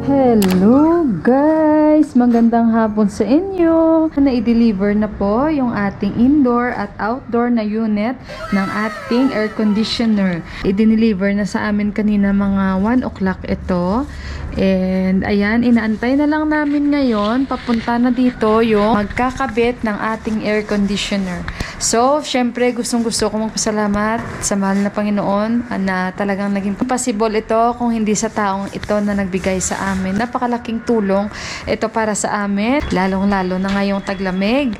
Hello guys! Magandang hapon sa inyo! Na-deliver na po yung ating indoor at outdoor na unit ng ating air conditioner. I-deliver na sa amin kanina mga 1 o'clock ito. And ayan, inaantay na lang namin ngayon. Papunta na dito yung magkakabit ng ating air conditioner. So, syempre gustong-gusto ko magpasalamat sa mahal na Panginoon na talagang naging possible ito kung hindi sa taong ito na nagbigay sa amin. Napakalaking tulong ito para sa amin, lalong-lalo na ngayong taglamig.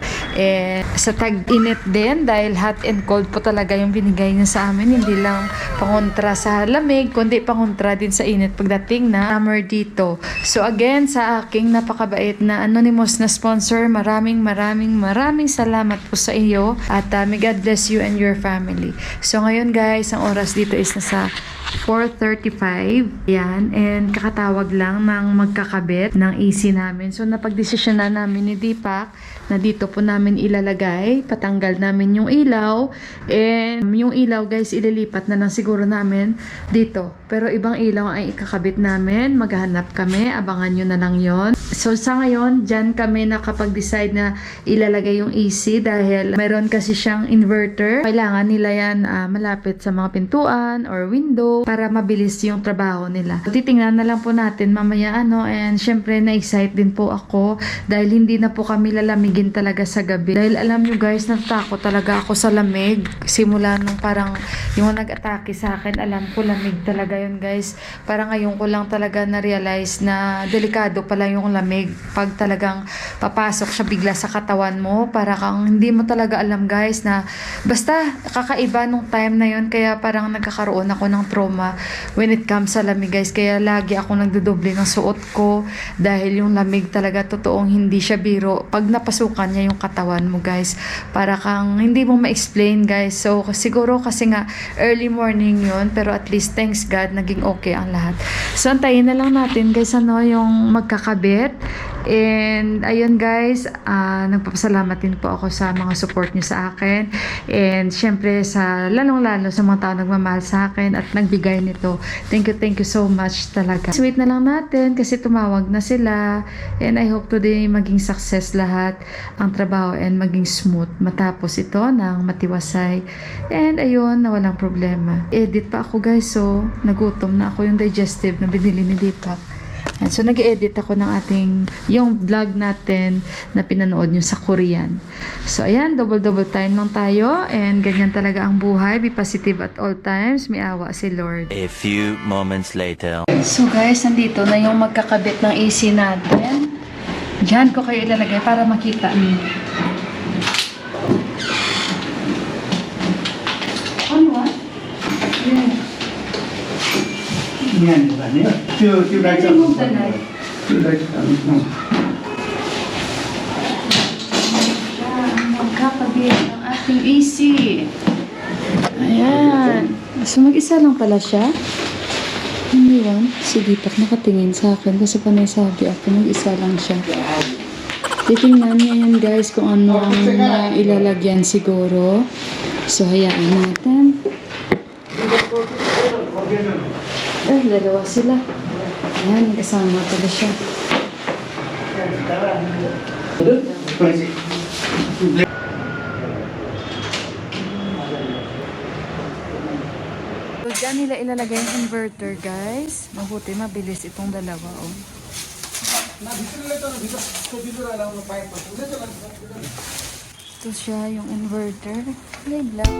Sa tag-init din dahil hot and cold po talaga yung binigay niya sa amin. Hindi lang pangontra sa lamig, kundi pangontra din sa init pagdating na summer dito. So again, sa aking napakabait na anonymous na sponsor, maraming salamat po sa iyo. At may God bless you and your family. So ngayon guys, ang oras dito is nasa 4:35. Yan. And kakatawag lang ng magkakabit ng AC namin. So napagdesisyon na namin ni Deepak na dito po namin ilalagay. Patanggal namin yung ilaw. And yung ilaw guys, ililipat na lang siguro namin dito. Pero ibang ilaw ay ikakabit namin. Maghahanap kami. Abangan nyo na lang yon. So sa ngayon, dyan kami nakapag-decide na ilalagay yung AC dahil meron kasi siyang inverter. Kailangan nila yan malapit sa mga pintuan or window para mabilis yung trabaho nila. So, titingnan na lang po natin mamaya and syempre na-excite din po ako dahil hindi na po kami lalamigin talaga sa gabi. Dahil alam nyo guys, natatakot talaga ako sa lamig. Simula nung parang yung nag-atake sa akin, alam ko lamig talaga yun guys. Parang ngayon ko lang talaga na-realize na delikado pala yung lamig. Pag talagang papasok siya bigla sa katawan mo, para kang hindi mo talaga alam guys na basta kakaiba nung time na yun. Kaya parang nagkakaroon ako ng trauma when it comes sa lamig guys. Kaya lagi ako nagdodoble ng suot ko dahil yung lamig talaga totoong hindi siya biro. Pag napasukan niya yung katawan mo guys, para kang hindi mo ma-explain guys. So siguro kasi nga early morning yun, pero at least thanks God naging okay ang lahat. So antayin na lang natin guys yung magkakabit. And ayun guys, nagpapasalamat din po ako sa mga support niyo sa akin. And syempre sa lalong-lalo sa mga tao nagmamahal sa akin at nagbigay nito. Thank you so much talaga. Wait na lang natin kasi tumawag na sila. And I hope today maging success lahat ang trabaho and maging smooth. Matapos ito ng matiwasay. And ayun, na walang problema. Edit pa ako guys, so nagutom na ako yung digestive na binili ni Deepak. And so nag-edit ako ng yung vlog natin na pinanood nyo sa Korean. So ayan, double time lang tayo. And ganyan talaga ang buhay. Be positive at all times. May awa si Lord. A few moments later. So guys, nandito na yung magkakabit ng AC natin. Diyan ko kayo ilalagay para makita niyo. On what? Yeah. Yan, ba niya? Two lights up. Remove the light. Two lights up. No. Magkakabit ng ating AC. Ayan. So mag-isa lang pala siya. Hindi one. Si Deepak nakatingin sa akin kasi panay sabi ako mag-isa lang siya. Titingnan niya yan guys kung ano ang ilalagyan siguro. So hayaan natin. Dalawa sila. Ayan, kasama pala siya. So, dyan nila ilalagay yung inverter, guys. Mabuti, mabilis itong dalawa, oh. Ito siya, yung inverter. May black.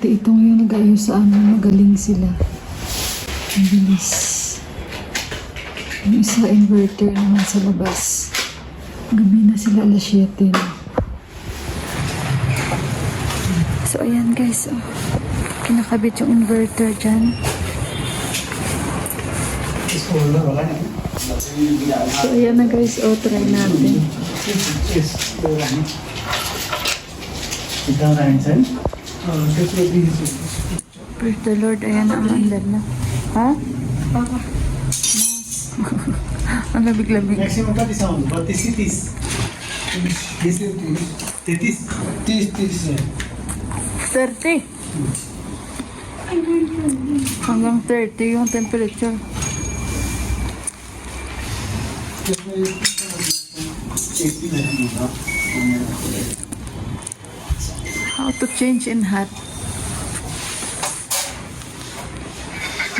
Pati itong yung nag-ayos sa amin, magaling sila. Ang bilis. Yung isa inverter naman sa labas. Gabi na sila, alas 7 na. So ayan guys, oh. Kinakabit yung inverter dyan. So ayan na guys, oh, try natin. Praise the Lord, ayan na ang andar na. Ha? Ang labig-labig. Maximum 30 sound, but this is 30. 30. Hanggang 30 yung temperature. How to change in hot.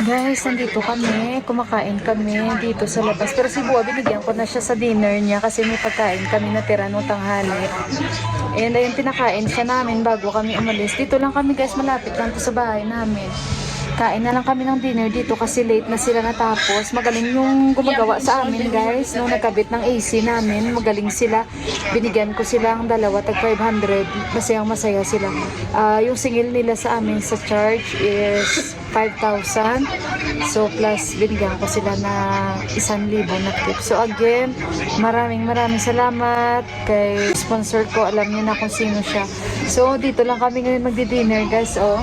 Guys, nandito kami. Kumakain kami dito sa labas. Pero si Bua, binigyan ko na siya sa dinner niya kasi may pagkain kami natira nung tanghali. And ayun, pinakain siya namin bago kami umalis. Dito lang kami guys, malapit lang to sa bahay namin. Kain na lang kami ng dinner dito kasi late na sila natapos. Magaling yung gumagawa sa amin guys. Nung nagkabit ng AC namin, magaling sila. Binigyan ko silang dalawa, tag 500. Masayang masaya sila. Yung singil nila sa amin sa charge is 5,000. So plus binigyan ko sila na 1,000 na tip. So again, maraming salamat kay sponsor ko. Alam niyo na kung sino siya. So dito lang kami ngayon magdi-dinner guys. Oh,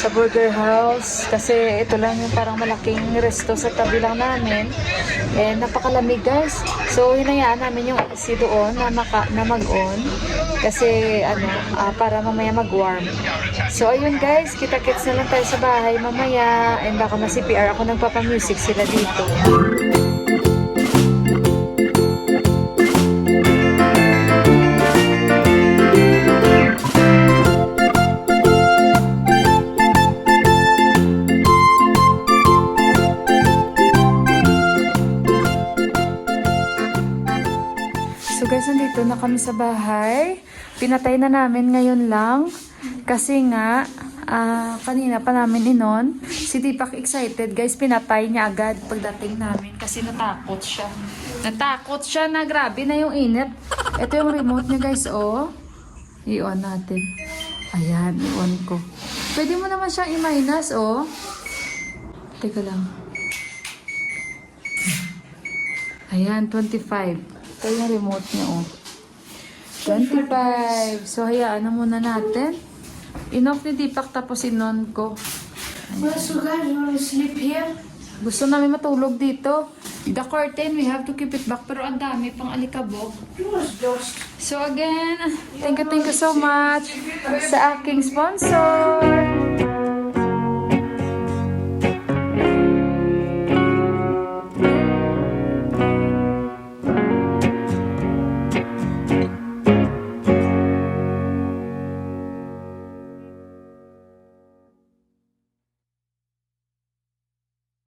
sa Burger House kasi ito lang yung parang malaking resto sa tabi lang namin, and napakalamig guys. So hinayaan namin yung AC doon na mag-on kasi para mamaya mag-warm. So ayun guys, kita-kits na lang tayo sa bahay mamaya, and baka ma-CPR ako, nagpapa-music sila dito. So guys, nandito na kami sa bahay. Pinatay na namin ngayon lang. Kasi nga, kanina pa namin inon. Si Deepak excited. Guys, pinatay niya agad pagdating namin. Kasi natakot siya. Natakot siya na grabe na yung init. Ito yung remote niya guys, oh. I-on natin. Ayan, i-on ko. Pwede mo naman siyang i-minus, oh. Teka lang. Ayan, 25. Ito yung remote niya, oh. 25. So, hayaan na muna natin. In-off ni Deepak tapos in-on ko. Well, so guys, you wanna sleep here? Gusto namin matulog dito. The curtain, we have to keep it back. Pero ang dami pang alikabok. So again, thank you so much sa aking sponsor.